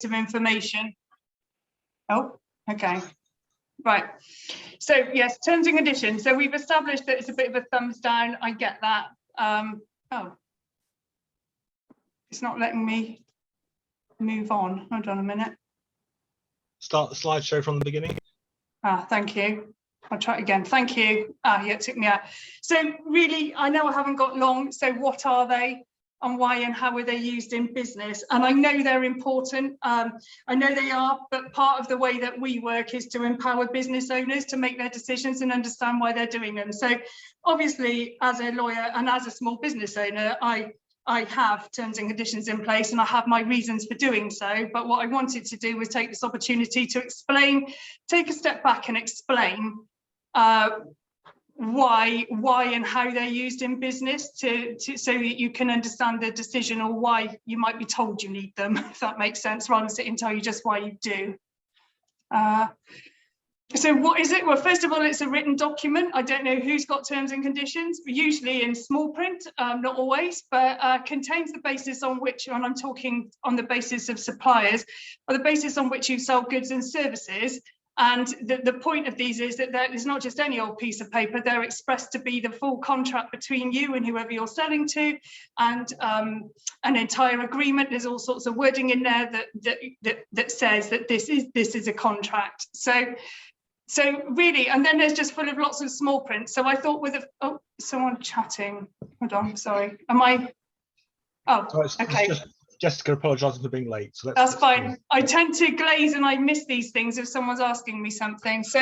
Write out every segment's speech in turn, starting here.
of information. Oh, okay. Right. So yes, terms and conditions. So we've established that it's a bit of a thumbs down. I get that. Oh, it's not letting me move on. Hold on a minute. Start the slideshow from the beginning. Thank you. I'll try it again. Thank you. Yeah, it took me out. So really, I know I haven't got long. So what are they and why and how are they used in business? And I know they're important. I know they are, but part of the way that we work is to empower business owners to make their decisions and understand why they're doing them. So obviously, as a lawyer and as a small business owner, I have terms and conditions in place and I have my reasons for doing so. But what I wanted to do was take this opportunity to explain, take a step back and explain why and how they're used in business so that you can understand the decision or why you might be told you need them, if that makes sense, rather than sit and tell you just why you do. So what is it? Well, first of all, it's a written document. I don't know who's got terms and conditions, usually in small print, not always, but contains the basis on which, and I'm talking on the basis of suppliers, or the basis on which you sell goods and services. And the point of these is that it's not just any old piece of paper, they're expressed to be the full contract between you and whoever you're selling to, and an entire agreement. There's all sorts of wording in there that says that this is a contract. So really, and then there's just full of lots of small print. So I thought with someone chatting, hold on, sorry. Am I, okay. Jessica apologising for being late. So that's fine. I tend to glaze and I miss these things if someone's asking me something. So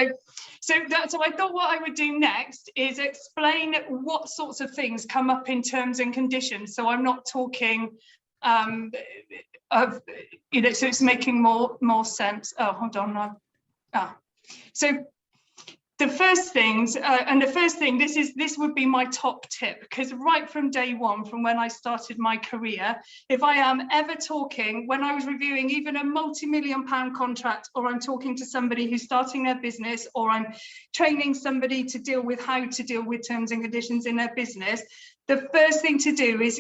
I thought what I would do next is explain what sorts of things come up in terms and conditions. So I'm not talking so it's making more sense. Oh, hold on. So the first things, this would be my top tip, because right from day one, from when I started my career, if I am ever talking, when I was reviewing even a multi-million-pound contract, or I'm talking to somebody who's starting their business, or I'm training somebody to deal with how to deal with terms and conditions in their business, the first thing to do is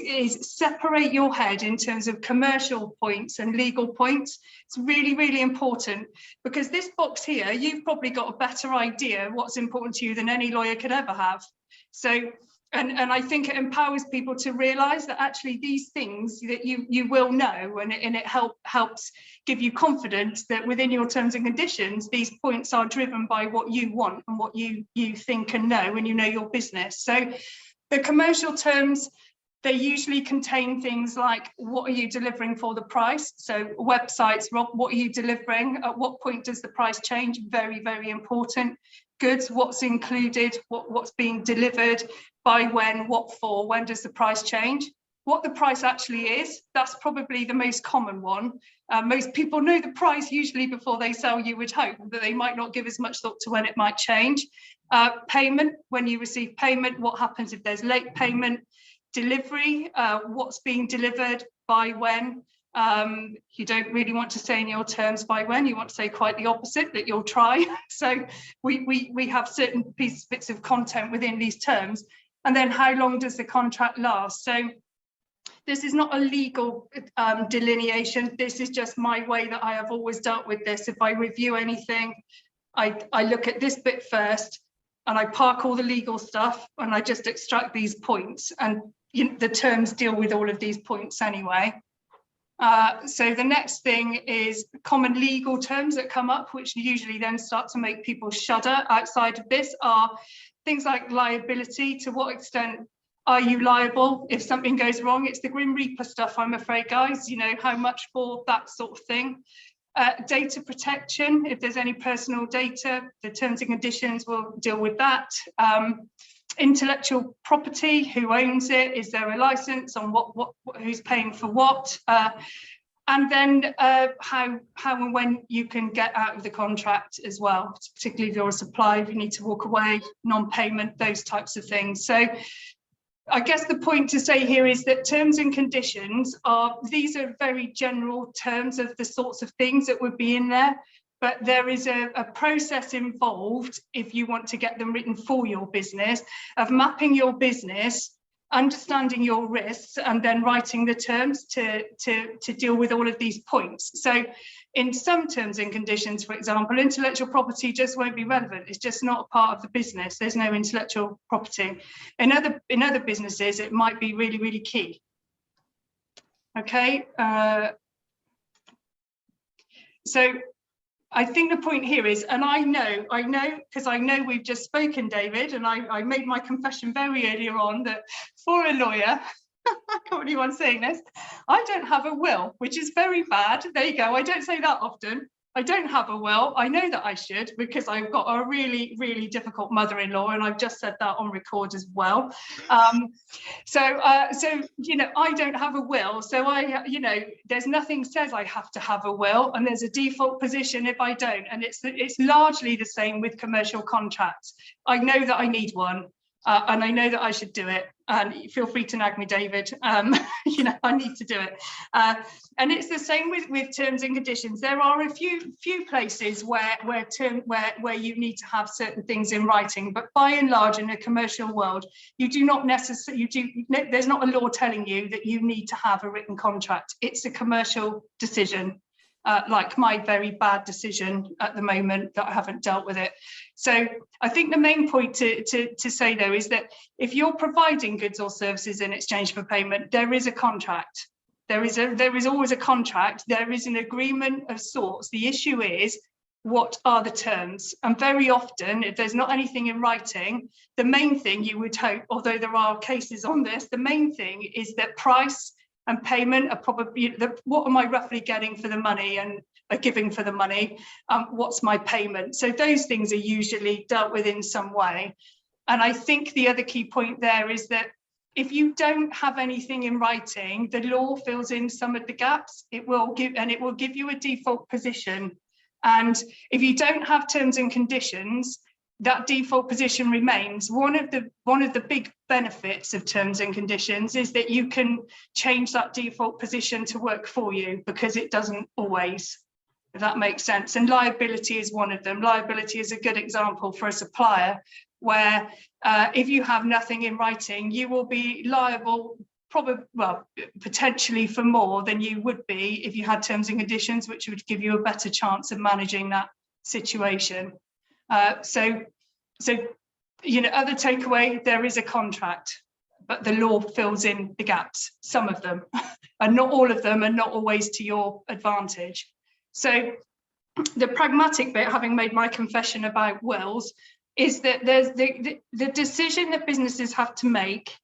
separate your head in terms of commercial points and legal points. It's really, really important, because this box here, you've probably got a better idea what's important to you than any lawyer could ever have. So, and I think it empowers people to realise that actually these things that you will know, and it helps give you confidence that within your terms and conditions, these points are driven by what you want and what you think and know, and you know your business. So the commercial terms, they usually contain things like, what are you delivering for the price? So websites, what are you delivering? At what point does the price change? Very, very important. Goods, what's included, what's being delivered, by when, what for, when does the price change? What the price actually is, that's probably the most common one. Most people know the price usually before they sell, you would hope, but they might not give as much thought to when it might change. Payment, when you receive payment, what happens if there's late payment? Delivery, what's being delivered, by when. You don't really want to say in your terms by when, you want to say quite the opposite, that you'll try. So we have certain bits of content within these terms. And then how long does the contract last? So this is not a legal delineation. This is just my way that I have always dealt with this. If I review anything, I look at this bit first, and I park all the legal stuff, and I just extract these points, and the terms deal with all of these points anyway. So the next thing is common legal terms that come up, which usually then start to make people shudder. Outside of this are things like liability. To what extent are you liable if something goes wrong? It's the Grim Reaper stuff, I'm afraid, guys. You know, how much for, that sort of thing. Data protection, if there's any personal data, the terms and conditions will deal with that. Intellectual property, who owns it? Is there a license on who's paying for what? And then how and when you can get out of the contract as well, particularly if you're a supplier, if you need to walk away, non-payment, those types of things. So I guess the point to say here is that terms and conditions these are very general terms of the sorts of things that would be in there, but there is a process involved, if you want to get them written for your business, of mapping your business understanding your risks, and then writing the terms to deal with all of these points. So in some terms and conditions, for example, intellectual property just won't be relevant. It's just not a part of the business. There's no intellectual property. In other businesses, it might be really, really key. Okay. So I think the point here is, and I know, because I know we've just spoken, David, and I made my confession very earlier on that for a lawyer, I can't believe I'm saying this, I don't have a will, which is very bad. There you go. I don't say that often. I don't have a will. I know that I should, because I've got a really, really difficult mother-in-law, and I've just said that on record as well. So you know, I don't have a will. So you know, there's nothing says I have to have a will, and there's a default position if I don't. And it's largely the same with commercial contracts. I know that I need one. And I know that I should do it, and feel free to nag me, David. You know, I need to do it. And it's the same with terms and conditions. There are a few places where you need to have certain things in writing, but by and large, in a commercial world, you do not necessarily, there's not a law telling you that you need to have a written contract. It's a commercial decision. Like my very bad decision at the moment that I haven't dealt with it. So I think the main point to say, though, is that if you're providing goods or services in exchange for payment, there is a contract. There is always a contract. There is an agreement of sorts. The issue is, what are the terms? And very often, if there's not anything in writing, the main thing you would hope, although there are cases on this, the main thing is that price and payment are probably, what am I roughly getting for the money and giving for the money? What's my payment? So those things are usually dealt with in some way. And I think the other key point there is that if you don't have anything in writing, the law fills in some of the gaps. It will give you a default position. And if you don't have terms and conditions, that default position remains. One of the big benefits of terms and conditions is that you can change that default position to work for you, because it doesn't always, if that makes sense. And liability is one of them. Liability is a good example for a supplier where if you have nothing in writing, you will be liable potentially for more than you would be if you had terms and conditions, which would give you a better chance of managing that situation. So you know, other takeaway, there is a contract, but the law fills in the gaps, some of them, and not all of them, and not always to your advantage. So the pragmatic bit, having made my confession about wills, is that there's the decision that businesses have to make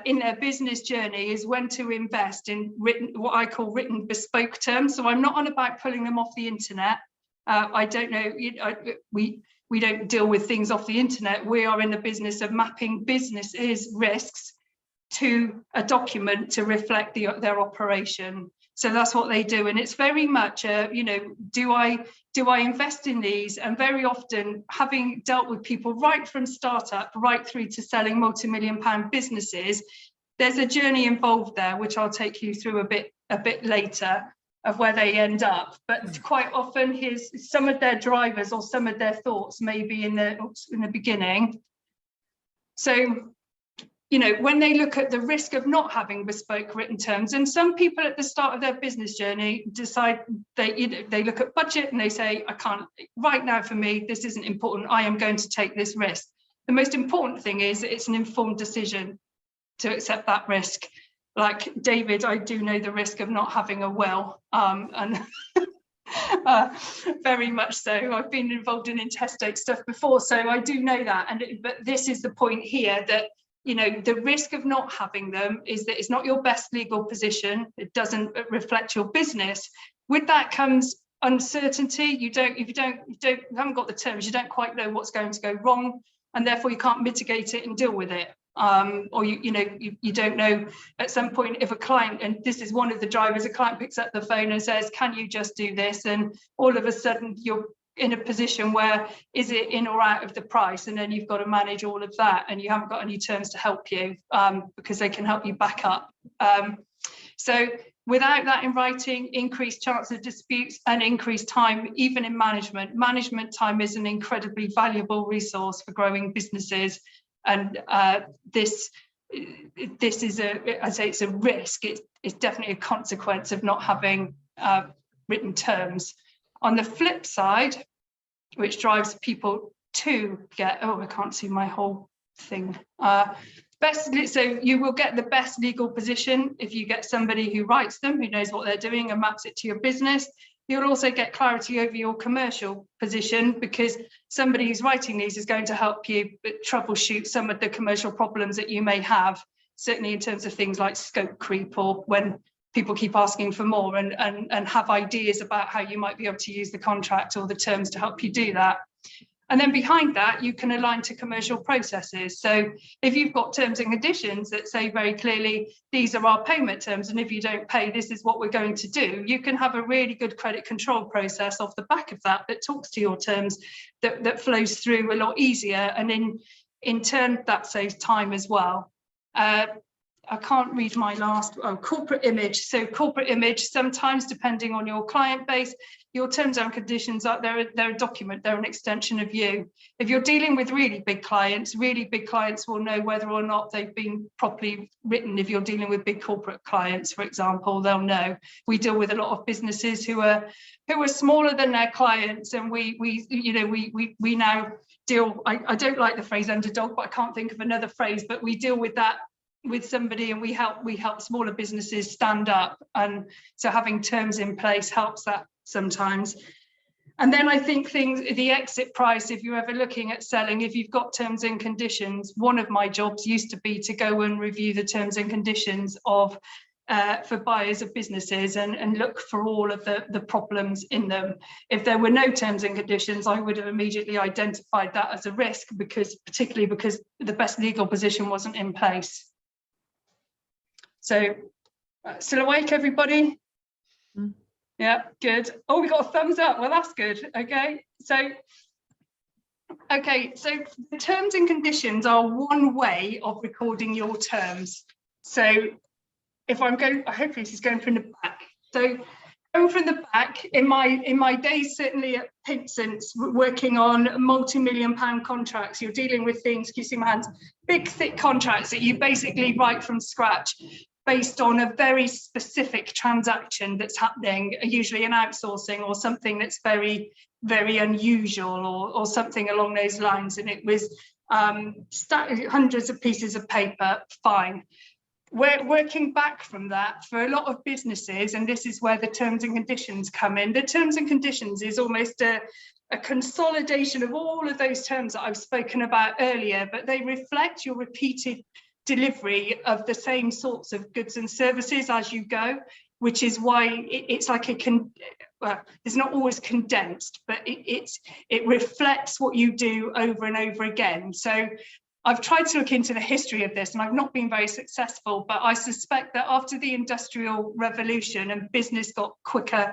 in their business journey is when to invest in what I call written bespoke terms. So I'm not on about pulling them off the internet. I don't know, we don't deal with things off the internet. We are in the business of mapping businesses' risks to a document to reflect their operation. So that's what they do. And it's very much, you know, do I invest in these? And very often, having dealt with people right from startup right through to selling multi-million-pound businesses, there's a journey involved there, which I'll take you through a bit later, of where they end up. But quite often, here's some of their drivers or some of their thoughts maybe in the beginning. So, you know, when they look at the risk of not having bespoke written terms, and some people at the start of their business journey decide they look at budget and they say, I can't, right now for me, this isn't important, I am going to take this risk. The most important thing is it's an informed decision to accept that risk. Like David, I do know the risk of not having a will, and very much so. I've been involved in intestate stuff before, so I do know that. But this is the point here, that, you know, the risk of not having them is that it's not your best legal position. It doesn't reflect your business. With that comes uncertainty. You haven't got the terms. You don't quite know what's going to go wrong, and therefore you can't mitigate it and deal with it. Or you don't know at some point if a client, and this is one of the drivers, a client picks up the phone and says, can you just do this? And all of a sudden you're in a position where, is it in or out of the price? And then you've got to manage all of that, and you haven't got any terms to help you, because they can help you back up. So without that in writing, increased chance of disputes and increased time, even in management. Management time is an incredibly valuable resource for growing businesses. And this this is I'd say it's a risk. It's definitely a consequence of not having written terms. On the flip side, which drives people to get, oh, I can't see my whole thing. So you will get the best legal position if you get somebody who writes them, who knows what they're doing and maps it to your business. You'll also get clarity over your commercial position, because somebody who's writing these is going to help you troubleshoot some of the commercial problems that you may have, certainly in terms of things like scope creep, or when people keep asking for more, and have ideas about how you might be able to use the contract or the terms to help you do that. And then behind that, you can align to commercial processes. So if you've got terms and conditions that say very clearly, these are our payment terms, and if you don't pay, this is what we're going to do, you can have a really good credit control process off the back of that talks to your terms, that flows through a lot easier. And in turn, that saves time as well. I can't read my last, corporate image. So corporate image, sometimes depending on your client base, your terms and conditions they're a document, they're an extension of you. If you're dealing with really big clients will know whether or not they've been properly written. If you're dealing with big corporate clients, for example, they'll know. We deal with a lot of businesses who are smaller than their clients, and we now deal, I don't like the phrase underdog, but I can't think of another phrase, but we deal with that with somebody, and we help smaller businesses stand up, and so having terms in place helps that sometimes. And then I think the exit price, if you're ever looking at selling, if you've got terms and conditions, one of my jobs used to be to go and review the terms and conditions of for buyers of businesses, and look for all of the problems in them. If there were no terms and conditions, I would have immediately identified that as a risk, particularly because the best legal position wasn't in place. So, still awake, everybody? Mm. Yeah, good. Oh, we got a thumbs up. Well, that's good. Okay, so the terms and conditions are one way of recording your terms. So, if I'm going, hopefully this is going from the back. So, going from the back, in my days, certainly at Pinson's, working on multi-million-pound contracts, you're dealing with things, can you see my hands, big, thick contracts that you basically write from scratch, based on a very specific transaction that's happening, usually an outsourcing or something that's very, very unusual, or something along those lines. And it was hundreds of pieces of paper, fine. We're working back from that for a lot of businesses, and this is where the terms and conditions come in. The terms and conditions is almost a consolidation of all of those terms that I've spoken about earlier, but they reflect your repeated delivery of the same sorts of goods and services as you go, which is why it's like it's not always condensed, but it reflects what you do over and over again. So I've tried to look into the history of this, and I've not been very successful, but I suspect that after the Industrial Revolution and business got quicker,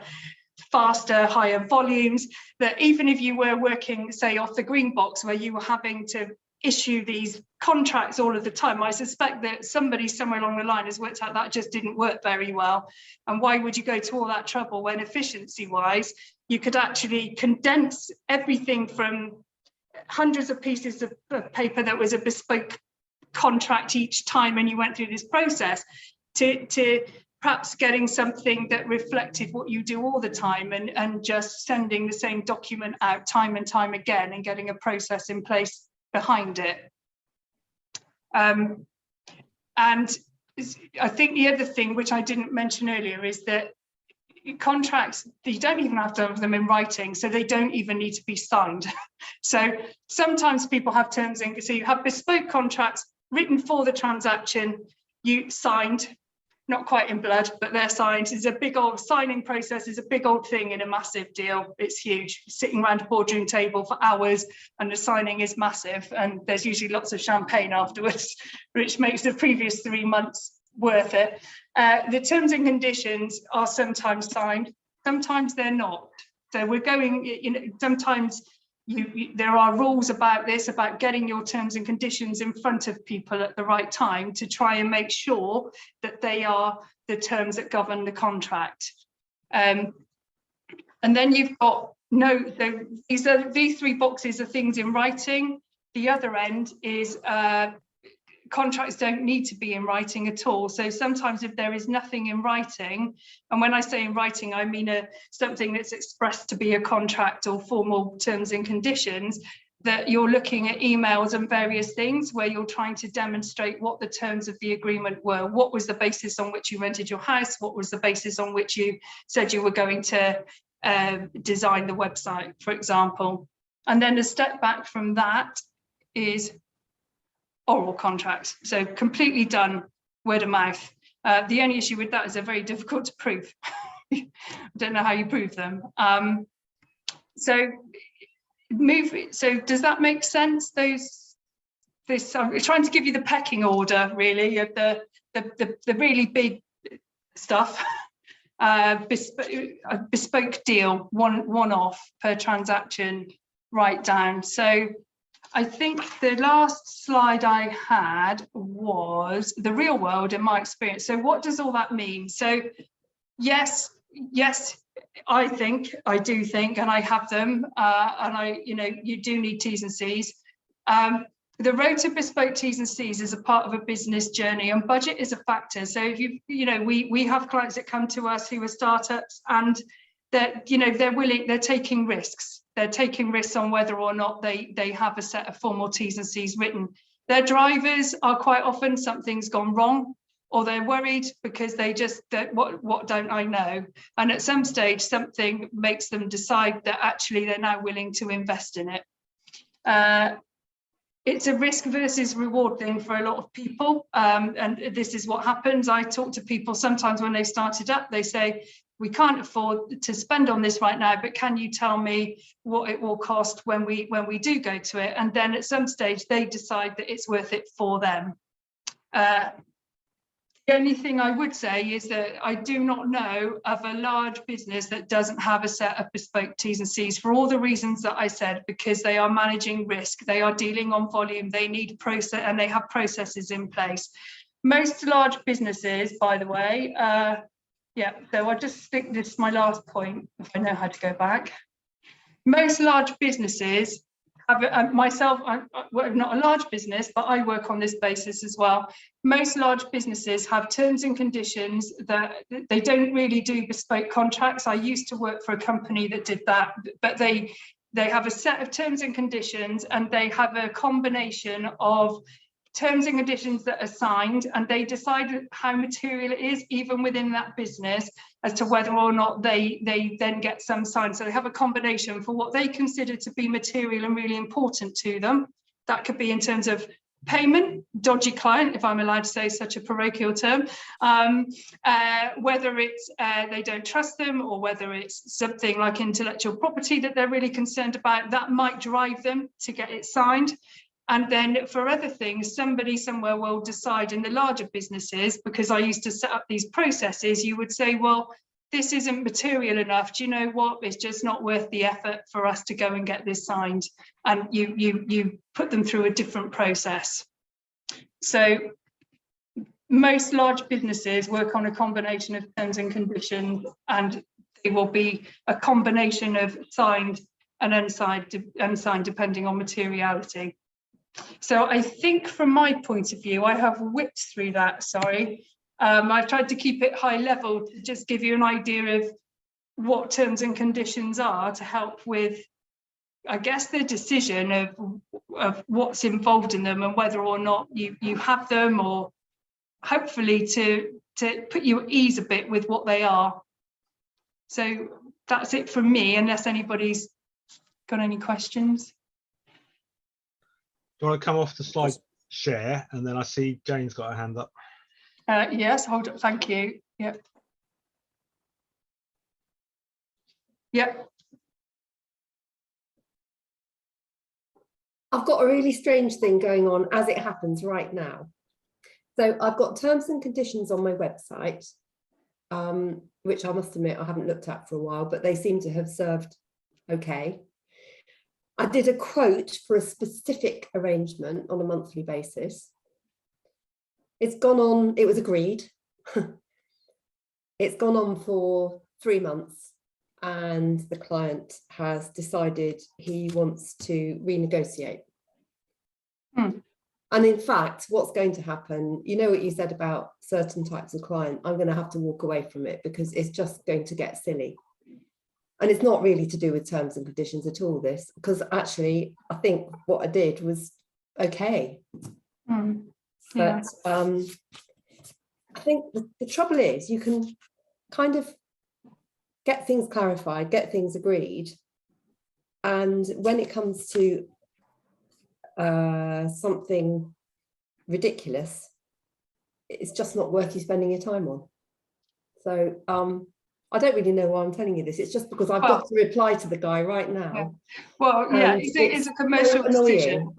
faster, higher volumes, that even if you were working, say, off the green box, where you were having to issue these contracts all of the time, I suspect that somebody somewhere along the line has worked out that just didn't work very well. And why would you go to all that trouble when efficiency wise you could actually condense everything from hundreds of pieces of paper that was a bespoke contract each time, and you went through this process, to perhaps getting something that reflected what you do all the time, and just sending the same document out time and time again, and getting a process in place behind it. And I think the other thing, which I didn't mention earlier, is that contracts, you don't even have to have them in writing, so they don't even need to be signed. So sometimes people have terms in, so you have bespoke contracts written for the transaction, you signed, not quite in blood, but they're signed. It's a big old signing process, is a big old thing in a massive deal. It's huge, sitting around a boardroom table for hours, and the signing is massive, and there's usually lots of champagne afterwards, which makes the previous 3 months worth it. The terms and conditions are sometimes signed, sometimes they're not. So we're going, sometimes there are rules about this, about getting your terms and conditions in front of people at the right time, to try and make sure that they are the terms that govern the contract. And then you've got these 3 boxes are things in writing. The other end is contracts don't need to be in writing at all. So sometimes if there is nothing in writing, and when I say in writing, I mean something that's expressed to be a contract or formal terms and conditions, that you're looking at emails and various things where you're trying to demonstrate what the terms of the agreement were. What was the basis on which you rented your house? What was the basis on which you said you were going to design the website, for example? And then a step back from that is oral contracts. So completely done word of mouth. The only issue with that is they're very difficult to prove. I don't know how you prove them. So does that make sense? I'm trying to give you the pecking order, really, of the really big stuff. A bespoke deal, one off per transaction, right down. So I think the last slide I had was the real world in my experience. So what does all that mean? So yes, I do think, and I have them, and you do need T's and C's. The road to bespoke T's and C's is a part of a business journey, and budget is a factor. So if we have clients that come to us who are startups, and they're taking risks. They're taking risks on whether or not they have a set of formal T's and C's written. Their drivers are quite often something's gone wrong, or they're worried because what don't I know? And at some stage, something makes them decide that actually they're now willing to invest in it. It's a risk versus reward thing for a lot of people. And this is what happens. I talk to people sometimes when they started up, they say, we can't afford to spend on this right now, but can you tell me what it will cost when we do go to it? And then at some stage, they decide that it's worth it for them. The only thing I would say is that I do not know of a large business that doesn't have a set of bespoke T's and C's for all the reasons that I said, because they are managing risk, they are dealing on volume, they need process, and they have processes in place. Most large businesses, by the way, so I'll just think this is my last point, if I know how to go back. Most large businesses have, myself, I'm not a large business, but I work on this basis as well. Most large businesses have terms and conditions that they don't really do bespoke contracts. I used to work for a company that did that, but they have a set of terms and conditions, and they have a combination of terms and conditions that are signed, and they decide how material it is, even within that business, as to whether or not they then get some signed. So they have a combination for what they consider to be material and really important to them. That could be in terms of payment, dodgy client, if I'm allowed to say such a parochial term, whether it's they don't trust them, or whether it's something like intellectual property that they're really concerned about, that might drive them to get it signed. And then for other things, somebody somewhere will decide in the larger businesses, because I used to set up these processes, you would say, well, this isn't material enough. Do you know what? It's just not worth the effort for us to go and get this signed. And you put them through a different process. So most large businesses work on a combination of terms and conditions, and they will be a combination of signed and unsigned depending on materiality. So I think from my point of view, I have whipped through that, sorry. I've tried to keep it high level to just give you an idea of what terms and conditions are, to help with, I guess, the decision of what's involved in them and whether or not you have them, or hopefully to put you at ease a bit with what they are. So that's it from me, unless anybody's got any questions. Do you want to come off the slide share? And then I see Jane's got her hand up. Yes, hold up, thank you. Yep. Yep. I've got a really strange thing going on as it happens right now. So I've got terms and conditions on my website, which I must admit I haven't looked at for a while, but they seem to have served okay. I did a quote for a specific arrangement on a monthly basis. It's gone on, it was agreed. It's gone on for 3 months, and the client has decided he wants to renegotiate. And in fact, what's going to happen, you know what you said about certain types of client, I'm going to have to walk away from it because it's just going to get silly. And it's not really to do with terms and conditions at all, this, because actually, I think what I did was okay. Yeah. But I think the trouble is you can kind of get things clarified, get things agreed. And when it comes to something ridiculous, it's just not worth you spending your time on. So I don't really know why I'm telling you this. It's just because I've got to reply to the guy right now. Yeah. Well, yeah, it's a commercial decision.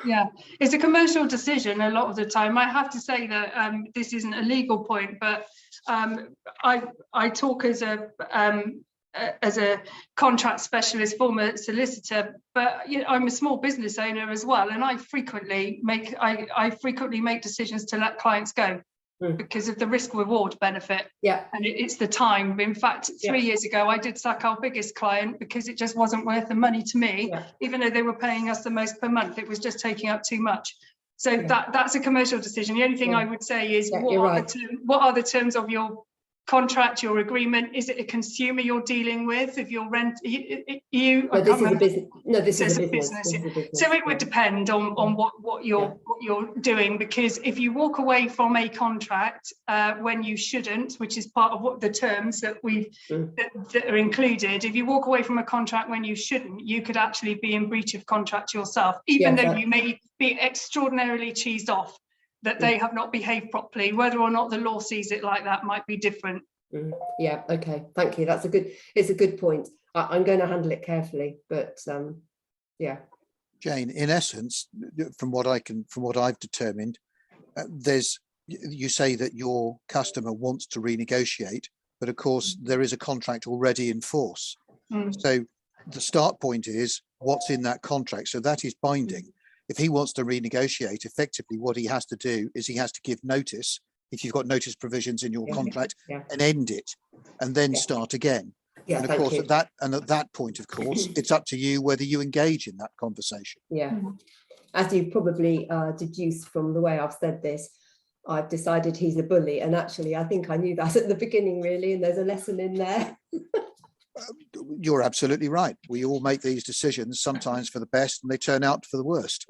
Yeah, it's a commercial decision a lot of the time. I have to say that this isn't a legal point, but I talk as a contract specialist, former solicitor, but I'm a small business owner as well, and I frequently make decisions to let clients go because of the risk reward benefit. Yeah, and it's the time. In fact, 3 years ago, I did sack our biggest client because it just wasn't worth the money to me, even though they were paying us the most per month. It was just taking up too much. So that's a commercial decision. The only thing I would say is what are the terms of your contract, your agreement? Is it a consumer you're dealing with? If you're this is a business. No, this is a business. So it would depend on what you're doing, because if you walk away from a contract when you shouldn't, which is part of what the terms that that are included, if you walk away from a contract when you shouldn't, you could actually be in breach of contract yourself, even though you may be extraordinarily cheesed off that they have not behaved properly. Whether or not the law sees it like that might be different. Yeah, okay, thank you. It's a good point. I'm going to handle it carefully, but yeah. Jane, in essence, from what I've determined, you say that your customer wants to renegotiate, but of course there is a contract already in force. So the start point is what's in that contract. So that is binding. If he wants to renegotiate, effectively what he has to do is he has to give notice, if you've got notice provisions in your contract, and end it, and then start again. And of course, at that point, of course, it's up to you whether you engage in that conversation. Yeah. As you probably deduced from the way I've said this, I've decided he's a bully. And actually, I think I knew that at the beginning, really, and there's a lesson in there. You're absolutely right. We all make these decisions, sometimes for the best, and they turn out for the worst.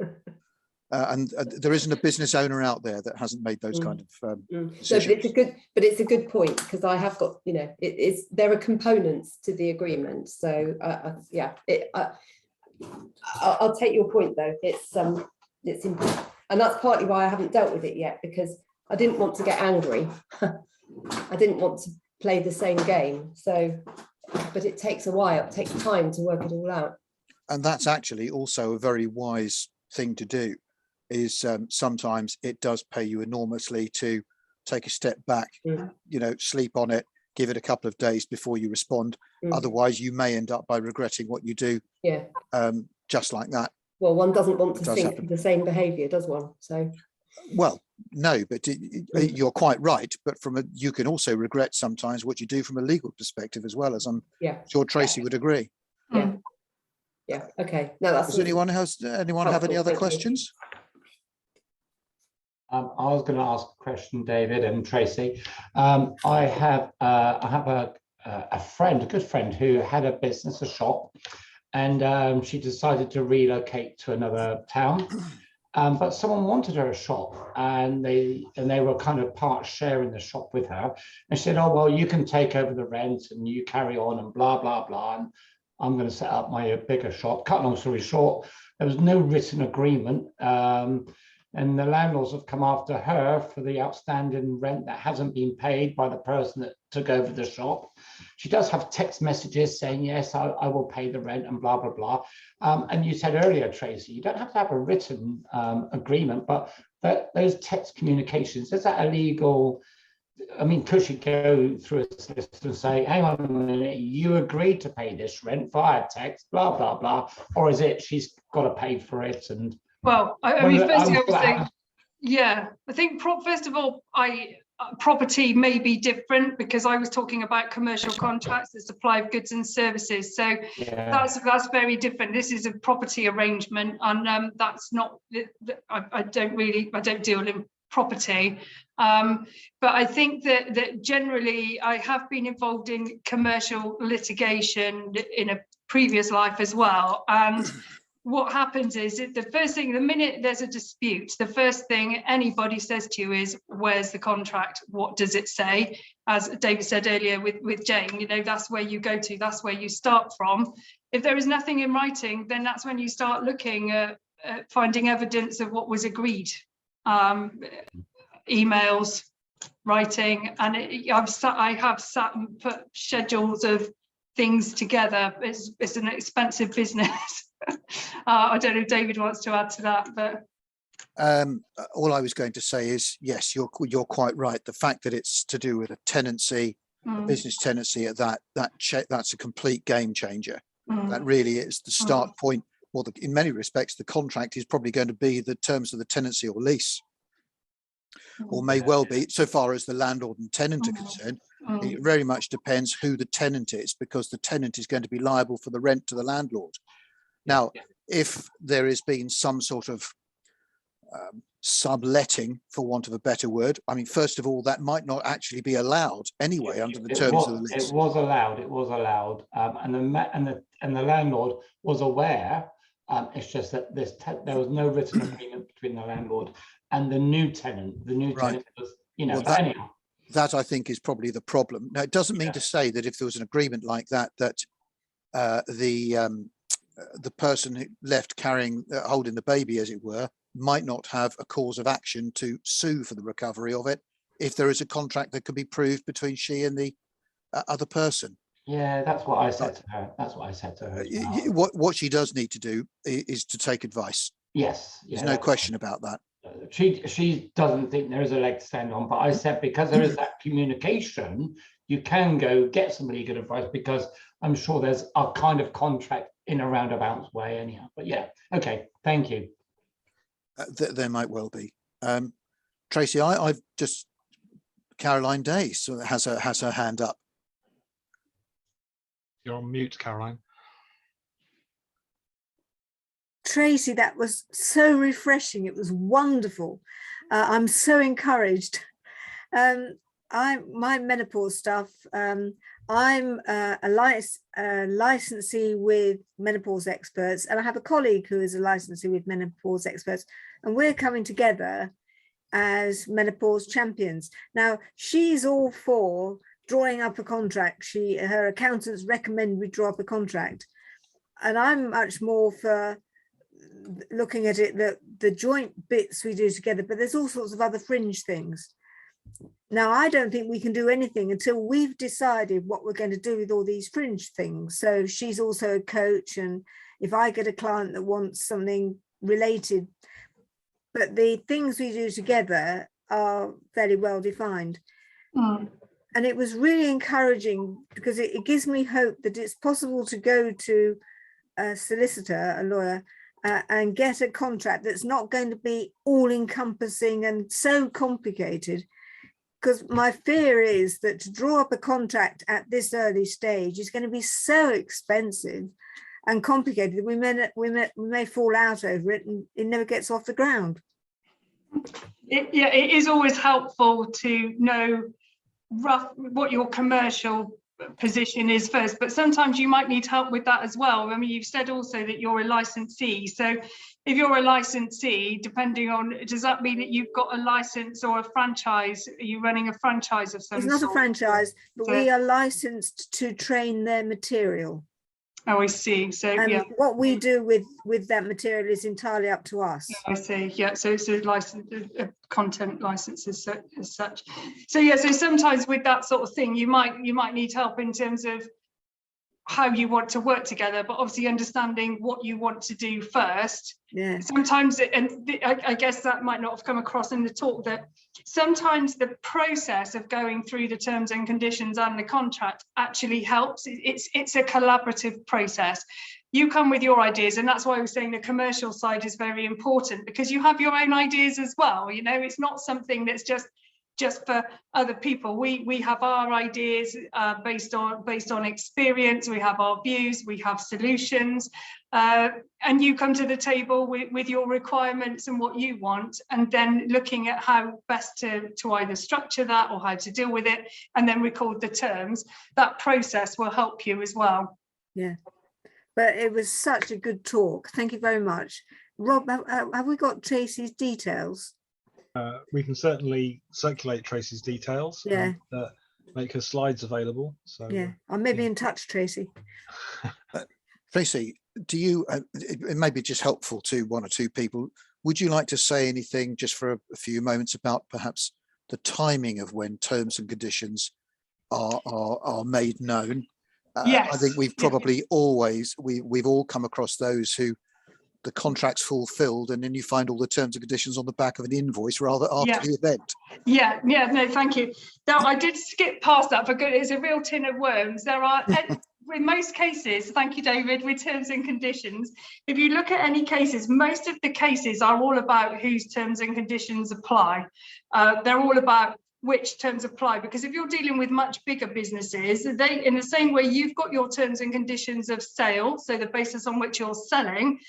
And there isn't a business owner out there that hasn't made those kind of decisions. So, but it's a good point, because I have got, there are components to the agreement. So I'll take your point though. It's important, and that's partly why I haven't dealt with it yet, because I didn't want to get angry. I didn't want to play the same game. So. But it takes a while, it takes time to work it all out. And that's actually also a very wise thing to do, is sometimes it does pay you enormously to take a step back, sleep on it, give it a couple of days before you respond. Otherwise, you may end up by regretting what you do, just like that. Well, one doesn't want to think the same behaviour, does one? So. Well, no, but you're quite right. But you can also regret sometimes what you do from a legal perspective as well, as I'm sure Tracey would agree. Yeah. Okay. No, that's. Does anyone have any other questions? I was going to ask a question, David and Tracey. I have a good friend who had a business, a shop, and she decided to relocate to another town. But someone wanted her a shop, and they were kind of part sharing the shop with her. And she said, "Oh well, you can take over the rent and you carry on and blah blah blah. And I'm going to set up my bigger shop." Cut long story short, there was no written agreement, and the landlords have come after her for the outstanding rent that hasn't been paid by the person that took over the shop. She does have text messages saying, "Yes, I will pay the rent," and blah blah blah. And you said earlier, Tracey, you don't have to have a written agreement, but those text communications, is that illegal? I mean, could she go through a solicitor and say, "Hang on a minute, you agreed to pay this rent via text, blah blah blah," or is it she's got to pay for it? And well, I mean, first of all, I think first of all, property may be different, because I was talking about commercial contracts, the supply of goods and services. So Yeah. that's very different. This is a property arrangement, and that's not. I don't deal in property, but I think that generally I have been involved in commercial litigation in a previous life as well, and what happens is the first thing, the minute there's a dispute, the first thing anybody says to you is, where's the contract? What does it say? As David said earlier with Jane, you know, that's where you go to, that's where you start from. If there is nothing in writing, then that's when you start looking at finding evidence of what was agreed. Emails, writing, and I have sat and put schedules of things together. It's an expensive business. I don't know if David wants to add to that, but all I was going to say is, yes, you're quite right. The fact that it's to do with a tenancy, a business tenancy, that's a complete game changer. That really is the start point. Well, in many respects, the contract is probably going to be the terms of the tenancy or lease, or may well be, so far as the landlord and tenant are concerned. It very much depends who the tenant is, because the tenant is going to be liable for the rent to the landlord. Now, if there has been some sort of subletting, for want of a better word, I mean, first of all, that might not actually be allowed anyway under the terms of the lease. It was allowed, and the landlord was aware. It's just that there was no written agreement between the landlord and the new tenant. The new tenant was, you know, well, anyhow. That I think is probably the problem. Now, it doesn't mean to say that if there was an agreement like that, the person who left holding the baby, as it were, might not have a cause of action to sue for the recovery of it if there is a contract that could be proved between she and the other person. Yeah, that's what I said to her. That's what I said to her. What she does need to do is to take advice. Yes, there's no question about that. She doesn't think there is a leg to stand on, but I said, because there is that communication, you can go get some legal advice, because I'm sure there's a kind of contract in a roundabout way anyhow. But yeah, okay, thank you. There might well be. Tracey, I've just, Caroline Day so has her hand up. You're on mute, Caroline. Tracey, that was so refreshing. It was wonderful. I'm so encouraged. My menopause stuff. I'm a licensee with menopause experts, and I have a colleague who is a licensee with menopause experts, and we're coming together as menopause champions. Now, she's all for drawing up a contract. Her accountants recommend we draw up a contract, and I'm much more for looking at it, the joint bits we do together, but there's all sorts of other fringe things. Now, I don't think we can do anything until we've decided what we're going to do with all these fringe things. So she's also a coach, and if I get a client that wants something related, but the things we do together are very well defined. And it was really encouraging, because it gives me hope that it's possible to go to a solicitor, a lawyer, and get a contract that's not going to be all encompassing and so complicated. Because my fear is that to draw up a contract at this early stage is going to be so expensive and complicated that we may fall out over it, and it never gets off the ground. It is always helpful to know what your commercial position is first, but sometimes you might need help with that as well. I mean, you've said also that you're a licensee, so if you're a licensee, depending on, does that mean that you've got a license or a franchise? Are you running a franchise of some sort? It's not a franchise, but we are licensed to train their material. Oh, I see. So and what we do with that material is entirely up to us. I see. Yeah, so it's a license, content licenses as such. So yeah, so sometimes with that sort of thing, you might need help in terms of how you want to work together, but obviously understanding what you want to do first. Yeah. Sometimes, I guess that might not have come across in the talk, that sometimes the process of going through the terms and conditions and the contract actually helps. It's a collaborative process. You come with your ideas, and that's why I was saying the commercial side is very important, because you have your own ideas as well. You know, it's not something that's just just for other people. We have our ideas based on experience. We have our views. We have solutions, and you come to the table with your requirements and what you want, and then looking at how best to either structure that or how to deal with it, and then record the terms. That process will help you as well. Yeah, but it was such a good talk. Thank you very much. Rob, have we got Tracey's details? We can certainly circulate Tracey's details. Yeah. And, make her slides available. So Yeah, I may be in touch, Tracey. Tracey, do you, it may be just helpful to one or two people. Would you like to say anything just for a few moments about perhaps the timing of when terms and conditions are made known? Yes. I think we've probably always, we've all come across those who the contract's fulfilled and then you find all the terms and conditions on the back of an invoice rather after the event. Yeah, no, thank you. Now, I did skip past that, but it's a real tin of worms. There are, in most cases, thank you, David, with terms and conditions, if you look at any cases, most of the cases are all about whose terms and conditions apply. They're all about which terms apply, because if you're dealing with much bigger businesses, they, in the same way you've got your terms and conditions of sale, so the basis on which you're selling,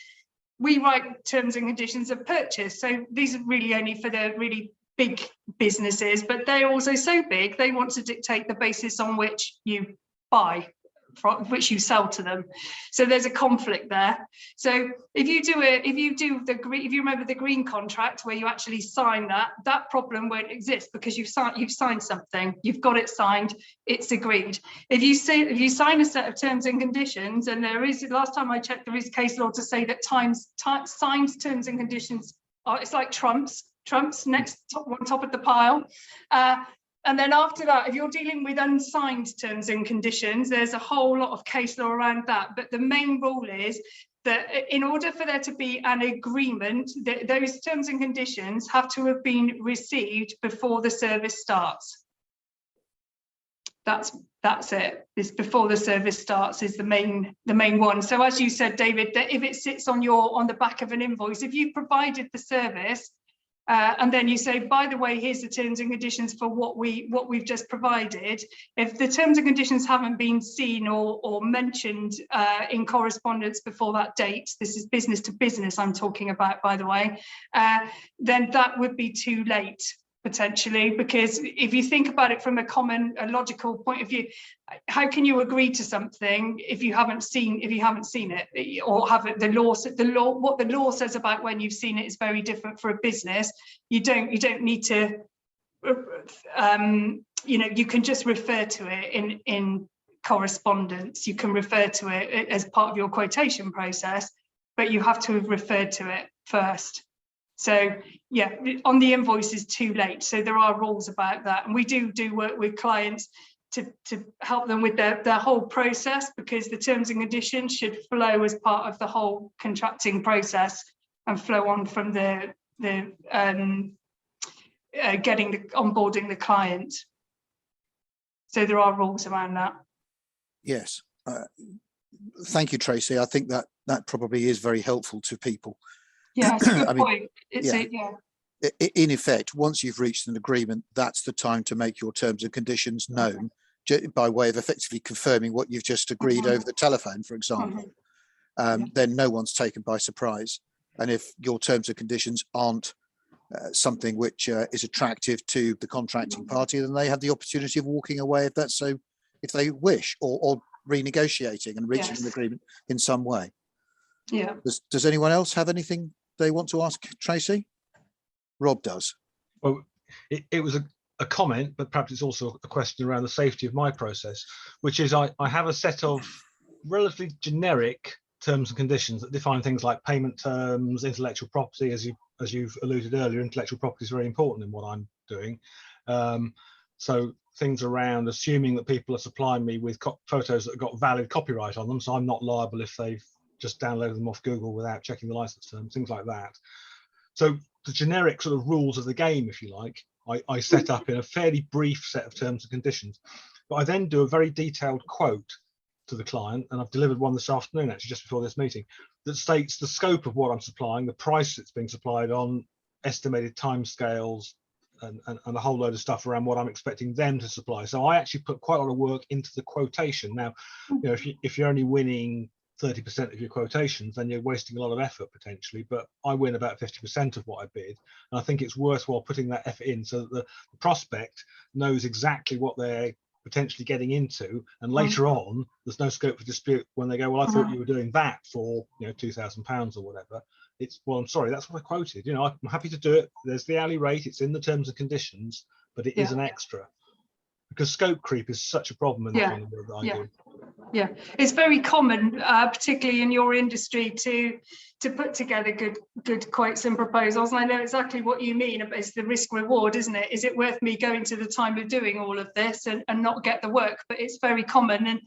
we write terms and conditions of purchase. So these are really only for the really big businesses, but they're also so big, they want to dictate the basis on which you buy, which you sell to them. So there's a conflict there. So if you remember the green contract where you actually sign that problem won't exist, because you've signed something, you've got it signed, it's agreed. If you sign a set of terms and conditions, and there is, last time I checked, there is case law to say that signed terms and conditions are, it's like trumps next on top of the pile. And then after that, if you're dealing with unsigned terms and conditions, there's a whole lot of case law around that. But the main rule is that in order for there to be an agreement, those terms and conditions have to have been received before the service starts. That's it. It's before the service starts is the main one. So as you said, David, that if it sits on the back of an invoice, if you provided the service, and then you say, by the way, here's the terms and conditions for what we've just provided. If the terms and conditions haven't been seen or mentioned in correspondence before that date, this is business to business I'm talking about, by the way, then that would be too late potentially, because if you think about it from a logical point of view, how can you agree to something if you haven't seen it, or have it, what the law says about when you've seen it is very different for a business. You don't need to you can just refer to it in correspondence. You can refer to it as part of your quotation process, but you have to have referred to it first. So yeah, on the invoice is too late. So there are rules about that, and we do work with clients to help them with their whole process, because the terms and conditions should flow as part of the whole contracting process and flow on from the onboarding the client. So there are rules around that. Yes, thank you, Tracey. I think that probably is very helpful to people. Yeah, it's a good point. In effect, once you've reached an agreement, that's the time to make your terms and conditions known, by way of effectively confirming what you've just agreed over the telephone, for example. Then no one's taken by surprise. And if your terms and conditions aren't something which is attractive to the contracting party, then they have the opportunity of walking away if they wish, or renegotiating and reaching an agreement in some way. Yeah. Does anyone else have anything they want to ask Tracey? Rob does. Well, it was a comment, but perhaps it's also a question around the safety of my process, which is I have a set of relatively generic terms and conditions that define things like payment terms, intellectual property. As you've alluded earlier, intellectual property is very important in what I'm doing. So things around assuming that people are supplying me with photos that have got valid copyright on them, so I'm not liable if they've just downloaded them off Google without checking the license terms, things like that. So the generic sort of rules of the game, if you like, I set up in a fairly brief set of terms and conditions, but I then do a very detailed quote to the client, and I've delivered one this afternoon, actually, just before this meeting, that states the scope of what I'm supplying, the price it's being supplied on, estimated timescales, and a whole load of stuff around what I'm expecting them to supply. So I actually put quite a lot of work into the quotation. Now, you know, if you're only winning 30% of your quotations, then you're wasting a lot of effort potentially, but I win about 50% of what I bid. And I think it's worthwhile putting that effort in so that the prospect knows exactly what they're potentially getting into, and later on there's no scope for dispute when they go, well, I thought you were doing that for, you know, £2,000 or whatever. It's, well, I'm sorry, that's what I quoted. You know, I'm happy to do it. There's the hourly rate, it's in the terms and conditions, but it is an extra, because scope creep is such a problem in the kind of work that I do. Yeah, it's very common, particularly in your industry, to put together good quotes and proposals. And I know exactly what you mean. It's the risk reward, isn't it? Is it worth me going to the time of doing all of this and not get the work? But it's very common.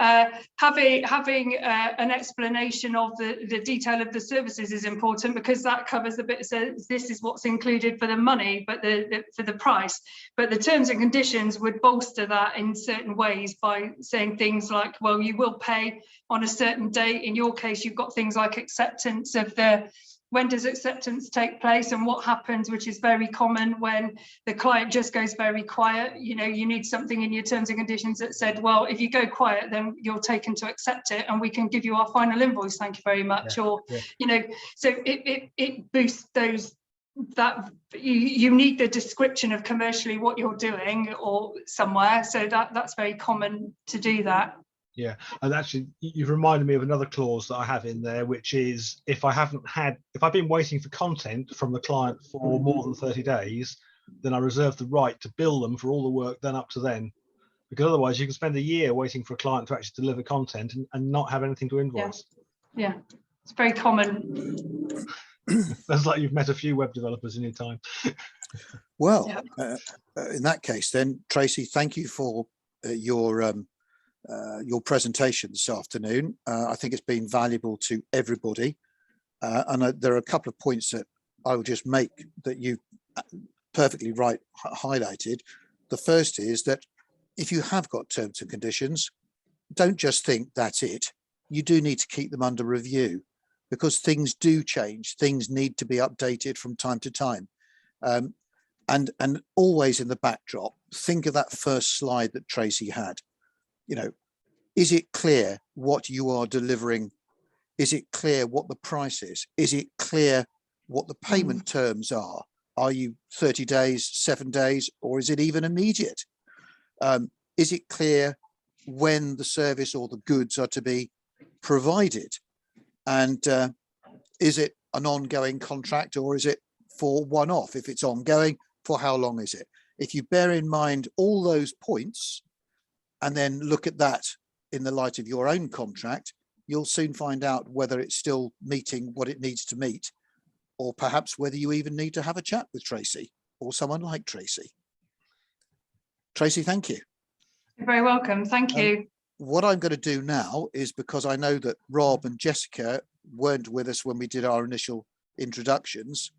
And having an explanation of the detail of the services is important, because that covers the bit. So this is what's included for the money, but for the price. But the terms and conditions would bolster that in certain ways by saying things like, well, you will pay on a certain date. In your case, you've got things like acceptance of when does acceptance take place and what happens, which is very common when the client just goes very quiet. You know, you need something in your terms and conditions that said, well, if you go quiet, then you're taken to accept it and we can give you our final invoice, thank you very much. You know, so it boosts those, that you need the description of commercially what you're doing or somewhere. So that's very common to do that. Yeah, and actually you've reminded me of another clause that I have in there, which is if I've been waiting for content from the client for more than 30 days, then I reserve the right to bill them for all the work done up to then, because otherwise you can spend a year waiting for a client to actually deliver content and not have anything to invoice. Yeah, it's very common. That's like you've met a few web developers in your time. Well, in that case then, Tracey, thank you for your presentation this afternoon. I think it's been valuable to everybody. And there are a couple of points that I will just make that you perfectly right highlighted. The first is that if you have got terms and conditions, don't just think that's it. You do need to keep them under review, because things do change. Things need to be updated from time to time. And always in the backdrop, think of that first slide that Tracey had. You know, is it clear what you are delivering? Is it clear what the price is? Is it clear what the payment terms are? Are you 30 days, 7 days, or is it even immediate? Is it clear when the service or the goods are to be provided? And is it an ongoing contract, or is it for one-off? If it's ongoing, for how long is it? If you bear in mind all those points and then look at that in the light of your own contract, you'll soon find out whether it's still meeting what it needs to meet, or perhaps whether you even need to have a chat with Tracey or someone like Tracey. Tracey, thank you. You're very welcome. Thank you. What I'm going to do now is, because I know that Rob and Jessica weren't with us when we did our initial introductions,